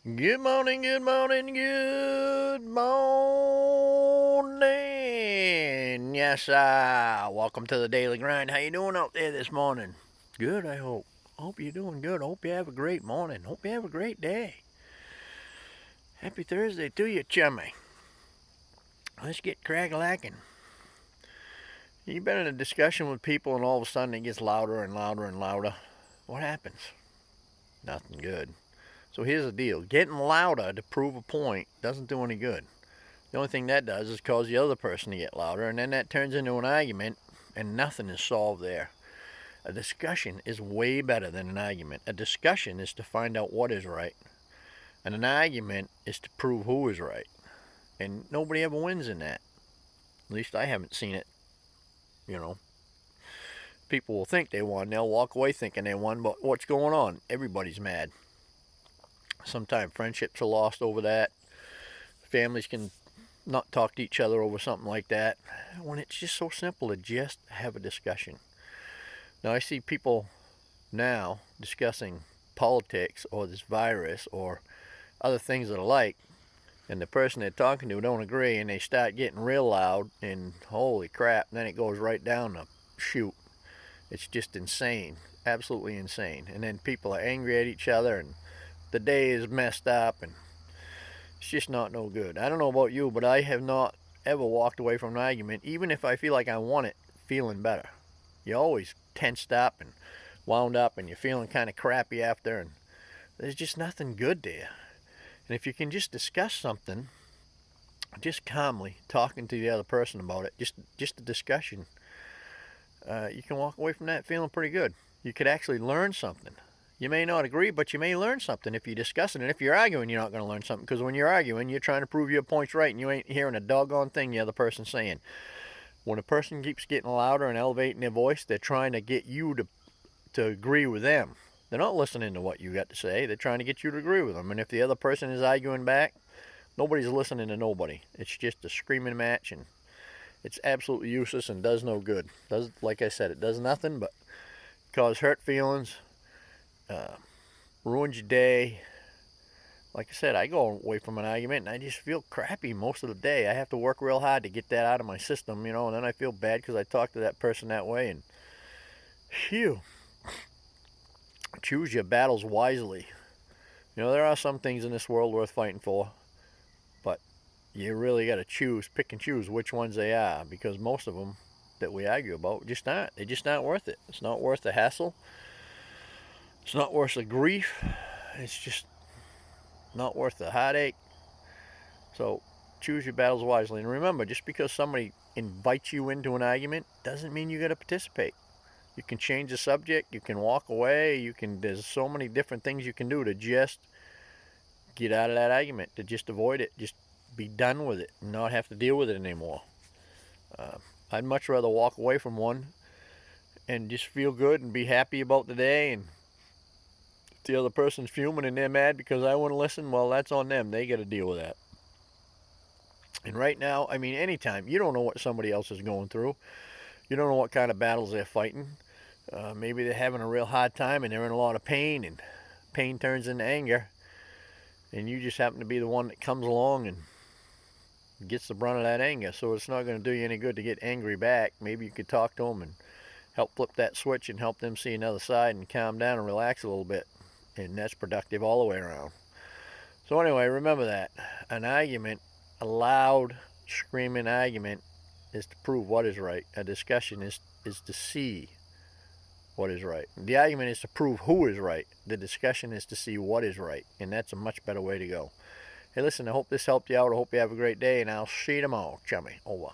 Good morning, good morning, good morning. Yes, welcome to the Daily Grind. How you doing out there this morning? Good, I hope. Hope you're doing good. Hope you have a great morning. Hope you have a great day. Happy Thursday to you, chummy. Let's get crack-a-lacking. You've been in a discussion with people and all of a sudden it gets louder and louder and louder. What happens? Nothing good. So here's the deal. Getting louder to prove a point doesn't do any good. The only thing that does is cause the other person to get louder, and then that turns into an argument, and nothing is solved there. A discussion is way better than an argument. A discussion is to find out what is right, and an argument is to prove who is right. And nobody ever wins in that. At least I haven't seen it. You know, people will think they won. They'll walk away thinking they won, but what's going on? Everybody's mad. Sometimes friendships are lost over that. Families can not talk to each other over something like that when it's just so simple to just have a discussion. Now I see people now discussing politics or this virus or other things that are like, and the person they're talking to don't agree, and they start getting real loud, and holy crap, then it goes right down the chute. It's just insane, absolutely insane. And then people are angry at each other, and the day is messed up, and it's just not no good. I don't know about you, but I have not ever walked away from an argument, even if I feel like I won it, feeling better. You're always tensed up and wound up, and you're feeling kind of crappy after, and there's just nothing good there. And if you can just discuss something, just calmly talking to the other person about it, just a discussion, you can walk away from that feeling pretty good. You could actually learn something. You may not agree, but you may learn something if you discuss it. And if you're arguing, you're not going to learn something, because when you're arguing, you're trying to prove your point's right, and you ain't hearing a doggone thing the other person's saying. When a person keeps getting louder and elevating their voice, they're trying to get you to agree with them. They're not listening to what you got to say. They're trying to get you to agree with them. And if the other person is arguing back, nobody's listening to nobody. It's just a screaming match, and it's absolutely useless and does no good. Does, like I said, it does nothing but cause hurt feelings, ruins your day. Like I said, I go away from an argument and I just feel crappy most of the day. I have to work real hard to get that out of my system, and then I feel bad because I talked to that person that way. And phew, choose your battles wisely. There are some things in this world worth fighting for, but you really got to pick and choose which ones they are, because most of them that we argue about just aren't. They just aren't worth it. It's not worth the hassle. It's not worth the grief. It's just not worth the heartache. So choose your battles wisely. And remember, just because somebody invites you into an argument doesn't mean you got to participate. You can change the subject. You can walk away. There's so many different things you can do to just get out of that argument, to just avoid it, just be done with it, and not have to deal with it anymore. I'd much rather walk away from one and just feel good and be happy about the day. And if the other person's fuming and they're mad because I wouldn't listen, well, that's on them. They got to deal with that. And right now, I mean, anytime, you don't know what somebody else is going through. You don't know what kind of battles they're fighting. Maybe they're having a real hard time and they're in a lot of pain, and pain turns into anger. And you just happen to be the one that comes along and gets the brunt of that anger. So it's not going to do you any good to get angry back. Maybe you could talk to them and help flip that switch and help them see another side and calm down and relax a little bit. And that's productive all the way around. So anyway, remember that. An argument, a loud, screaming argument, is to prove what is right. A discussion is to see what is right. The argument is to prove who is right. The discussion is to see what is right. And that's a much better way to go. Hey, listen, I hope this helped you out. I hope you have a great day, and I'll see you tomorrow, chummy. Over.